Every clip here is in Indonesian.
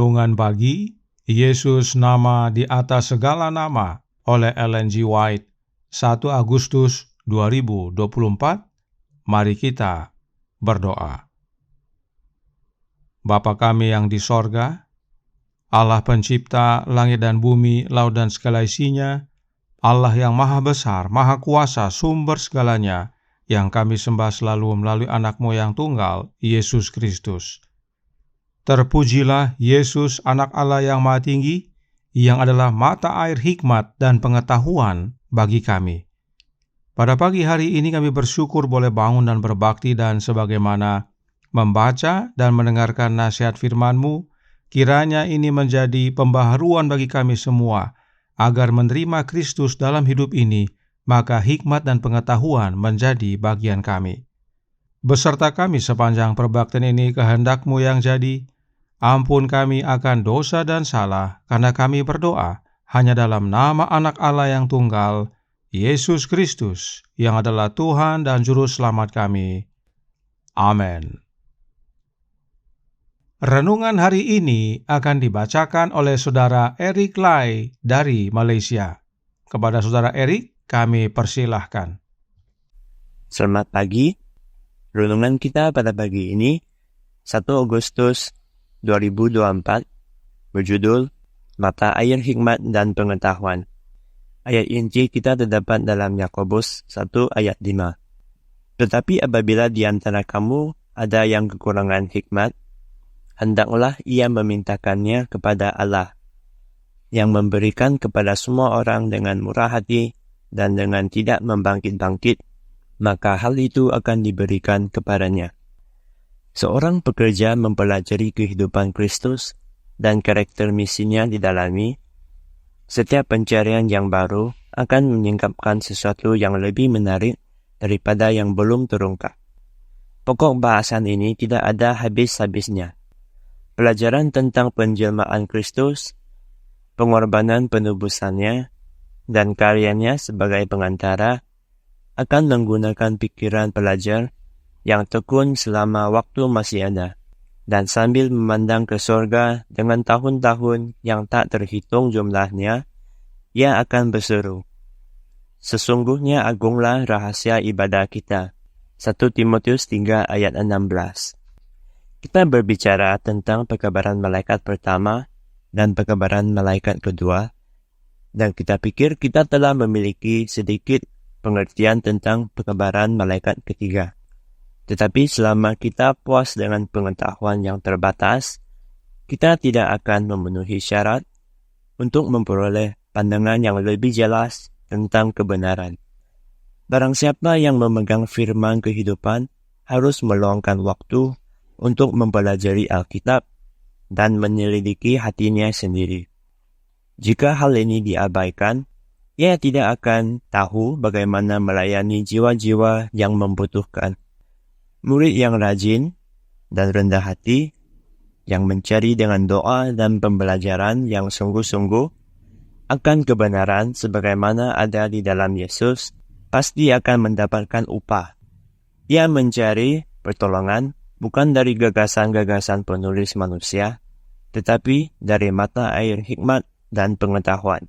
Renungan Pagi, Yesus Nama di Atas Segala Nama oleh Ellen G. White, 1 Agustus 2024. Mari kita berdoa. Bapa kami yang di sorga, Allah pencipta langit dan bumi, laut dan segala isinya, Allah yang maha besar, maha kuasa, sumber segalanya, yang kami sembah selalu melalui anak-Mu yang tunggal, Yesus Kristus. Terpujilah Yesus, anak Allah yang maha tinggi, yang adalah mata air hikmat dan pengetahuan bagi kami. Pada pagi hari ini kami bersyukur boleh bangun dan berbakti, dan sebagaimana membaca dan mendengarkan nasihat firman-Mu, kiranya ini menjadi pembaharuan bagi kami semua, agar menerima Kristus dalam hidup ini, maka hikmat dan pengetahuan menjadi bagian kami. Beserta kami sepanjang perbaktian ini, kehendak-Mu yang jadi. Ampun kami akan dosa dan salah, karena kami berdoa hanya dalam nama anak Allah yang tunggal, Yesus Kristus, yang adalah Tuhan dan Juru Selamat kami. Amin. Renungan hari ini akan dibacakan oleh Saudara Eric Lai dari Malaysia. Kepada Saudara Eric, kami persilahkan. Selamat pagi. Renungan kita pada pagi ini, 1 Agustus 2024, berjudul Mata Air Hikmat dan Pengetahuan. Ayat inti kita terdapat dalam Yakobus 1 ayat 5. Tetapi apabila di antara kamu ada yang kekurangan hikmat, hendaklah ia memintakannya kepada Allah, yang memberikan kepada semua orang dengan murah hati dan dengan tidak membangkit-bangkit, maka hal itu akan diberikan kepadanya. Seorang pekerja mempelajari kehidupan Kristus dan karakter misinya didalami. Setiap pencarian yang baru akan menyingkapkan sesuatu yang lebih menarik daripada yang belum terungkap. Pokok bahasan ini tidak ada habis-habisnya. Pelajaran tentang penjelmaan Kristus, pengorbanan penebusannya, dan karyanya sebagai pengantara akan menggunakan pikiran pelajar yang tekun selama waktu masih ada, dan sambil memandang ke sorga dengan tahun-tahun yang tak terhitung jumlahnya, ia akan berseru, "Sesungguhnya agunglah rahasia ibadah kita." 1 Timotius 3 ayat 16. Kita berbicara tentang pekabaran malaikat pertama dan pekabaran malaikat kedua, dan kita pikir kita telah memiliki sedikit pengertian tentang pekabaran malaikat ketiga. Tetapi selama kita puas dengan pengetahuan yang terbatas, kita tidak akan memenuhi syarat untuk memperoleh pandangan yang lebih jelas tentang kebenaran. Barang siapa yang memegang firman kehidupan harus meluangkan waktu untuk mempelajari Alkitab dan menyelidiki hatinya sendiri. Jika hal ini diabaikan, ia tidak akan tahu bagaimana melayani jiwa-jiwa yang membutuhkan. Murid yang rajin dan rendah hati, yang mencari dengan doa dan pembelajaran yang sungguh-sungguh akan kebenaran sebagaimana ada di dalam Yesus, pasti akan mendapatkan upah. Ia mencari pertolongan bukan dari gagasan-gagasan penulis manusia, tetapi dari mata air hikmat dan pengetahuan.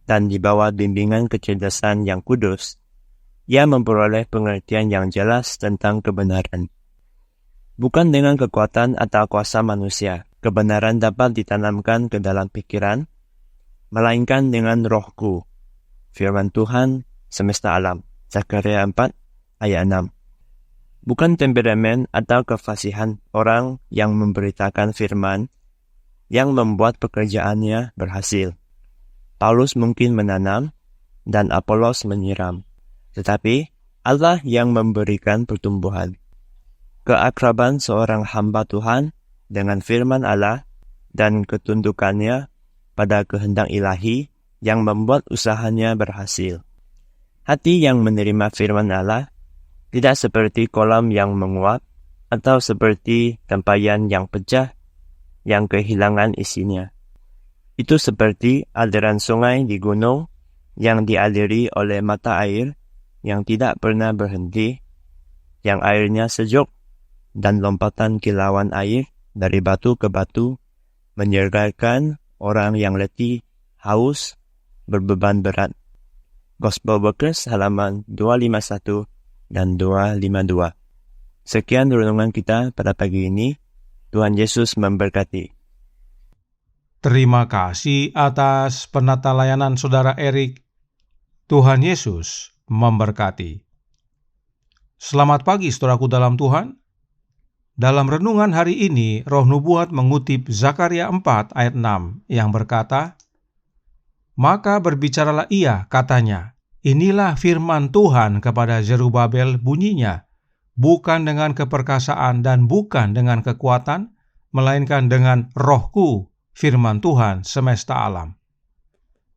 Dan di bawah bimbingan kecerdasan yang kudus, ia memperoleh pengertian yang jelas tentang kebenaran. Bukan dengan kekuatan atau kuasa manusia, kebenaran dapat ditanamkan ke dalam pikiran, melainkan dengan Roh-Ku. Firman Tuhan semesta alam, Zakaria 4 ayat 6. Bukan temperamen atau kefasihan orang yang memberitakan firman yang membuat pekerjaannya berhasil. Paulus mungkin menanam dan Apolos menyiram, tetapi Allah yang memberikan pertumbuhan. Keakraban seorang hamba Tuhan dengan firman Allah dan ketundukannya pada kehendak ilahi yang membuat usahanya berhasil. Hati yang menerima firman Allah tidak seperti kolam yang menguap atau seperti tempayan yang pecah yang kehilangan isinya. Itu seperti aliran sungai di gunung yang dialiri oleh mata air yang tidak pernah berhenti, yang airnya sejuk dan lompatan kilauan air dari batu ke batu menyergarkan orang yang letih, haus, berbeban berat. Gospel Workers halaman 251 dan 252. Sekian renungan kita pada pagi ini. Tuhan Yesus memberkati. Terima kasih atas penata layanan Saudara Erik. Tuhan Yesus memberkati. Selamat pagi saudaraku dalam Tuhan. Dalam renungan hari ini, Roh Nubuat mengutip Zakaria 4 ayat 6 yang berkata, "Maka berbicaralah ia, katanya, inilah firman Tuhan kepada Zerubabel bunyinya, bukan dengan keperkasaan dan bukan dengan kekuatan, melainkan dengan Rohku, firman Tuhan semesta alam."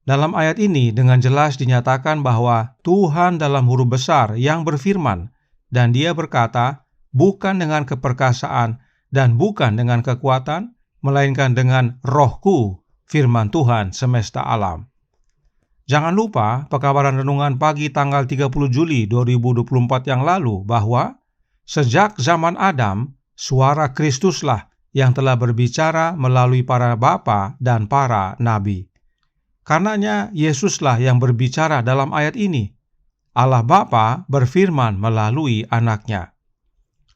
Dalam ayat ini dengan jelas dinyatakan bahwa Tuhan dalam huruf besar yang berfirman, dan Dia berkata, bukan dengan keperkasaan dan bukan dengan kekuatan, melainkan dengan Rohku, firman Tuhan semesta alam. Jangan lupa pekabaran renungan pagi tanggal 30 Juli 2024 yang lalu bahwa sejak zaman Adam, suara Kristuslah yang telah berbicara melalui para bapa dan para nabi. Karenanya Yesuslah yang berbicara dalam ayat ini. Allah Bapa berfirman melalui anaknya.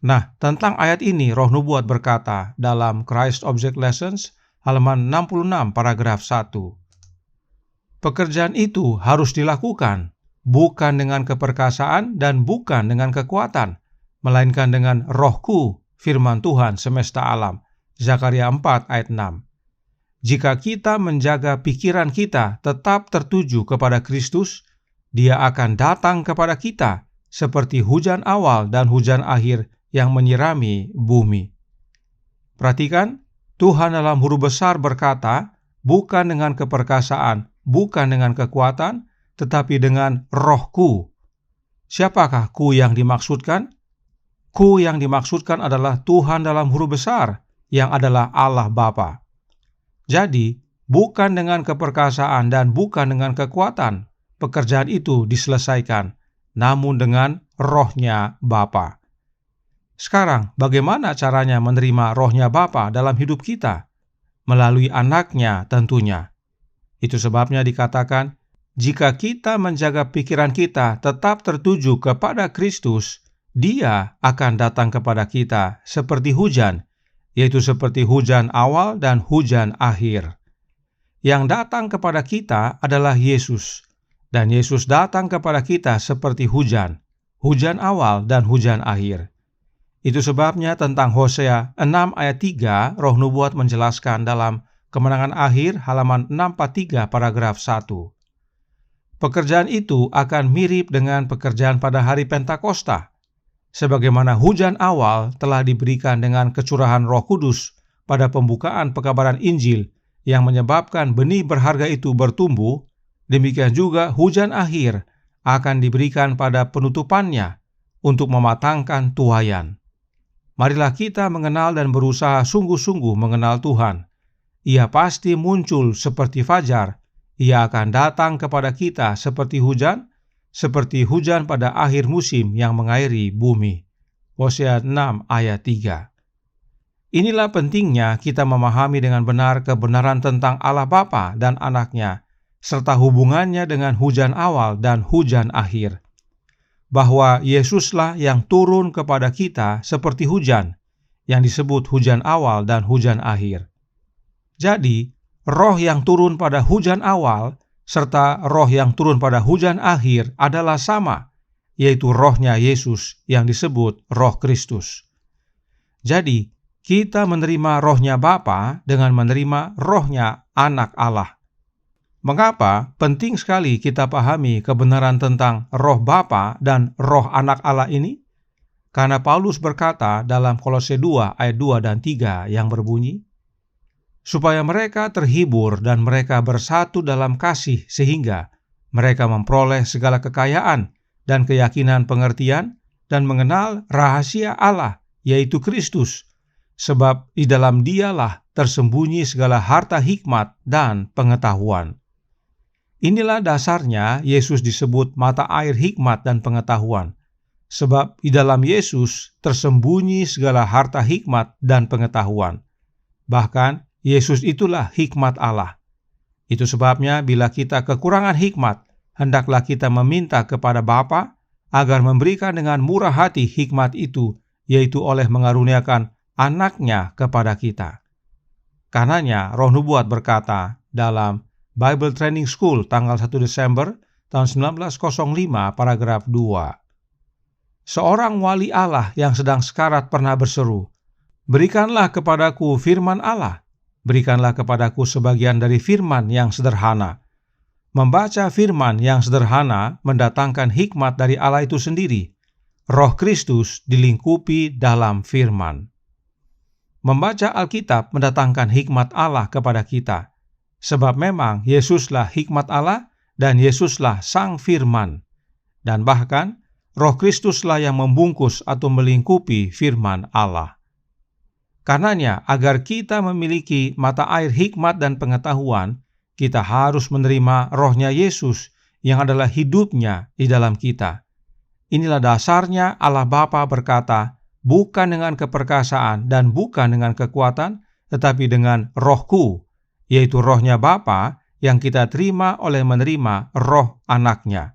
Nah, tentang ayat ini Roh Nubuat berkata dalam Christ Object Lessons halaman 66 paragraf 1. Pekerjaan itu harus dilakukan bukan dengan keperkasaan dan bukan dengan kekuatan, melainkan dengan Rohku, firman Tuhan semesta alam. Zakaria 4 ayat 6. Jika kita menjaga pikiran kita tetap tertuju kepada Kristus, Dia akan datang kepada kita seperti hujan awal dan hujan akhir yang menyirami bumi. Perhatikan, Tuhan dalam huruf besar berkata, bukan dengan keperkasaan, bukan dengan kekuatan, tetapi dengan Rohku. Siapakah ku yang dimaksudkan? Ku yang dimaksudkan adalah Tuhan dalam huruf besar, yang adalah Allah Bapa. Jadi, bukan dengan keperkasaan dan bukan dengan kekuatan, pekerjaan itu diselesaikan, namun dengan Rohnya Bapa. Sekarang, bagaimana caranya menerima Rohnya Bapa dalam hidup kita? Melalui anaknya tentunya. Itu sebabnya dikatakan, jika kita menjaga pikiran kita tetap tertuju kepada Kristus, Dia akan datang kepada kita seperti hujan, yaitu seperti hujan awal dan hujan akhir. Yang datang kepada kita adalah Yesus, dan Yesus datang kepada kita seperti hujan, hujan awal dan hujan akhir. Itu sebabnya tentang Hosea 6 ayat 3, Roh Nubuat menjelaskan dalam Kemenangan Akhir halaman 643 paragraf 1. Pekerjaan itu akan mirip dengan pekerjaan pada hari Pentakosta. Sebagaimana hujan awal telah diberikan dengan kecurahan Roh Kudus pada pembukaan pekabaran Injil yang menyebabkan benih berharga itu bertumbuh, demikian juga hujan akhir akan diberikan pada penutupannya untuk mematangkan tuaian. Marilah kita mengenal dan berusaha sungguh-sungguh mengenal Tuhan. Ia pasti muncul seperti fajar. Ia akan datang kepada kita seperti hujan pada akhir musim yang mengairi bumi. Hosea 6 ayat 3. Inilah pentingnya kita memahami dengan benar kebenaran tentang Allah Bapa dan anaknya, serta hubungannya dengan hujan awal dan hujan akhir. Bahwa Yesuslah yang turun kepada kita seperti hujan, yang disebut hujan awal dan hujan akhir. Jadi, Roh yang turun pada hujan awal serta Roh yang turun pada hujan akhir adalah sama, yaitu Rohnya Yesus yang disebut Roh Kristus. Jadi, kita menerima Rohnya Bapa dengan menerima Rohnya Anak Allah. Mengapa penting sekali kita pahami kebenaran tentang Roh Bapa dan Roh Anak Allah ini? Karena Paulus berkata dalam Kolose 2 ayat 2 dan 3 yang berbunyi, supaya mereka terhibur dan mereka bersatu dalam kasih sehingga mereka memperoleh segala kekayaan dan keyakinan pengertian dan mengenal rahasia Allah, yaitu Kristus, sebab di dalam Dialah tersembunyi segala harta hikmat dan pengetahuan. Inilah dasarnya Yesus disebut mata air hikmat dan pengetahuan, sebab di dalam Yesus tersembunyi segala harta hikmat dan pengetahuan. Bahkan Yesus itulah hikmat Allah. Itu sebabnya bila kita kekurangan hikmat, hendaklah kita meminta kepada Bapa agar memberikan dengan murah hati hikmat itu, yaitu oleh mengaruniakan Anaknya kepada kita. Karenanya Roh Nubuat berkata dalam Bible Training School tanggal 1 Desember tahun 1905 paragraf 2. Seorang wali Allah yang sedang sekarat pernah berseru, "Berikanlah kepadaku firman Allah, berikanlah kepadaku sebagian dari firman yang sederhana." Membaca firman yang sederhana mendatangkan hikmat dari Allah itu sendiri. Roh Kristus dilingkupi dalam firman. Membaca Alkitab mendatangkan hikmat Allah kepada kita, sebab memang Yesuslah hikmat Allah dan Yesuslah Sang Firman. Dan bahkan Roh Kristuslah yang membungkus atau melingkupi firman Allah. Karenanya, agar kita memiliki mata air hikmat dan pengetahuan, kita harus menerima Rohnya Yesus yang adalah hidupnya di dalam kita. Inilah dasarnya Allah Bapa berkata, "Bukan dengan keperkasaan dan bukan dengan kekuatan, tetapi dengan Rohku," yaitu Rohnya Bapa yang kita terima oleh menerima Roh Anaknya.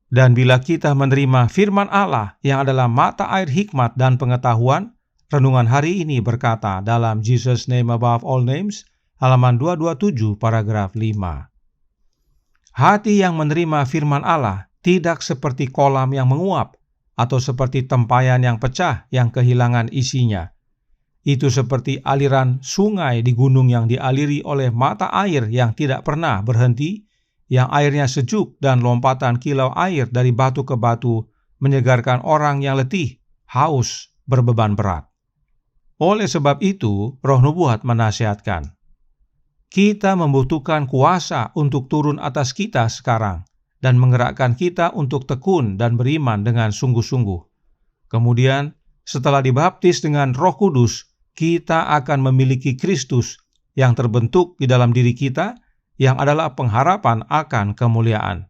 Dan bila kita menerima firman Allah yang adalah mata air hikmat dan pengetahuan, renungan hari ini berkata dalam Jesus Name Above All Names, halaman 227 paragraf 5. Hati yang menerima firman Allah tidak seperti kolam yang menguap atau seperti tempayan yang pecah yang kehilangan isinya. Itu seperti aliran sungai di gunung yang dialiri oleh mata air yang tidak pernah berhenti, yang airnya sejuk dan lompatan kilau air dari batu ke batu menyegarkan orang yang letih, haus, berbeban berat. Oleh sebab itu, Roh Nubuat menasihatkan, kita membutuhkan kuasa untuk turun atas kita sekarang dan menggerakkan kita untuk tekun dan beriman dengan sungguh-sungguh. Kemudian, setelah dibaptis dengan Roh Kudus, kita akan memiliki Kristus yang terbentuk di dalam diri kita, yang adalah pengharapan akan kemuliaan.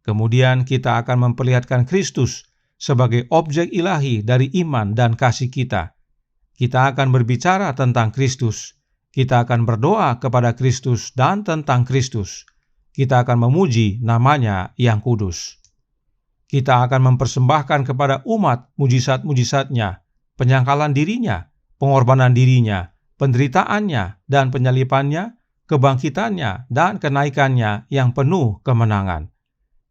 Kemudian kita akan memperlihatkan Kristus sebagai objek ilahi dari iman dan kasih kita. Kita akan berbicara tentang Kristus. Kita akan berdoa kepada Kristus dan tentang Kristus. Kita akan memuji namanya yang kudus. Kita akan mempersembahkan kepada umat mujizat-mujizatnya, penyangkalan dirinya, pengorbanan dirinya, penderitaannya dan penyalipannya, kebangkitannya dan kenaikannya yang penuh kemenangan.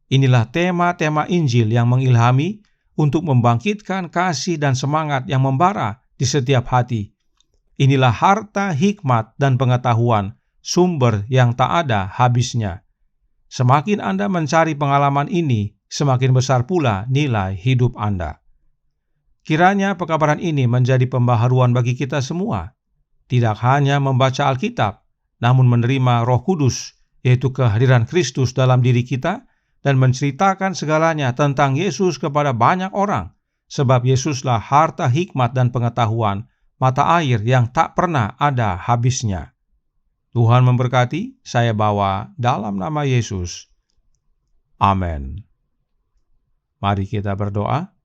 Inilah tema-tema Injil yang mengilhami untuk membangkitkan kasih dan semangat yang membara di setiap hati. Inilah harta hikmat dan pengetahuan, sumber yang tak ada habisnya. Semakin Anda mencari pengalaman ini, semakin besar pula nilai hidup Anda. Kiranya pekabaran ini menjadi pembaharuan bagi kita semua. Tidak hanya membaca Alkitab, namun menerima Roh Kudus, yaitu kehadiran Kristus dalam diri kita, dan menceritakan segalanya tentang Yesus kepada banyak orang, sebab Yesuslah harta hikmat dan pengetahuan, mata air yang tak pernah ada habisnya. Tuhan memberkati, saya bawa dalam nama Yesus. Amin. Mari kita berdoa.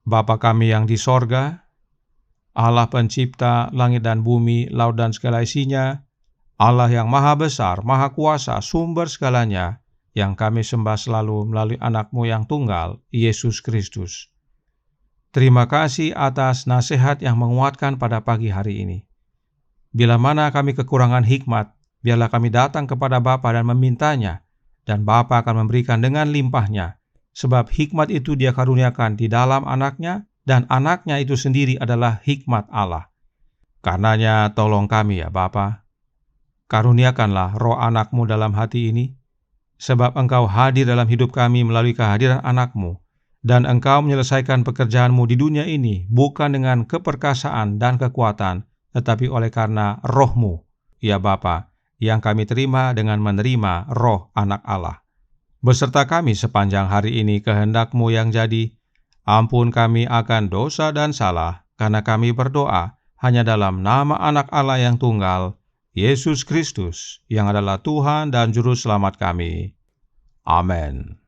Bapa kami yang di sorga, Allah pencipta langit dan bumi, laut dan segala isinya, Allah yang maha besar, maha kuasa, sumber segalanya, yang kami sembah selalu melalui anak-Mu yang tunggal, Yesus Kristus. Terima kasih atas nasihat yang menguatkan pada pagi hari ini. Bila mana kami kekurangan hikmat, biarlah kami datang kepada Bapa dan memintanya, dan Bapa akan memberikan dengan limpahnya, sebab hikmat itu Dia karuniakan di dalam Anaknya, dan Anaknya itu sendiri adalah hikmat Allah. Karenanya tolong kami ya Bapa, karuniakanlah roh Anak-Mu dalam hati ini, sebab Engkau hadir dalam hidup kami melalui kehadiran Anak-Mu, dan Engkau menyelesaikan pekerjaan-Mu di dunia ini bukan dengan keperkasaan dan kekuatan, tetapi oleh karena Roh-Mu, ya Bapa, yang kami terima dengan menerima roh Anak Allah. Beserta kami sepanjang hari ini kehendak-Mu yang jadi. Ampun kami akan dosa dan salah, karena kami berdoa hanya dalam nama Anak Allah yang tunggal, Yesus Kristus, yang adalah Tuhan dan Juru Selamat kami. Amin.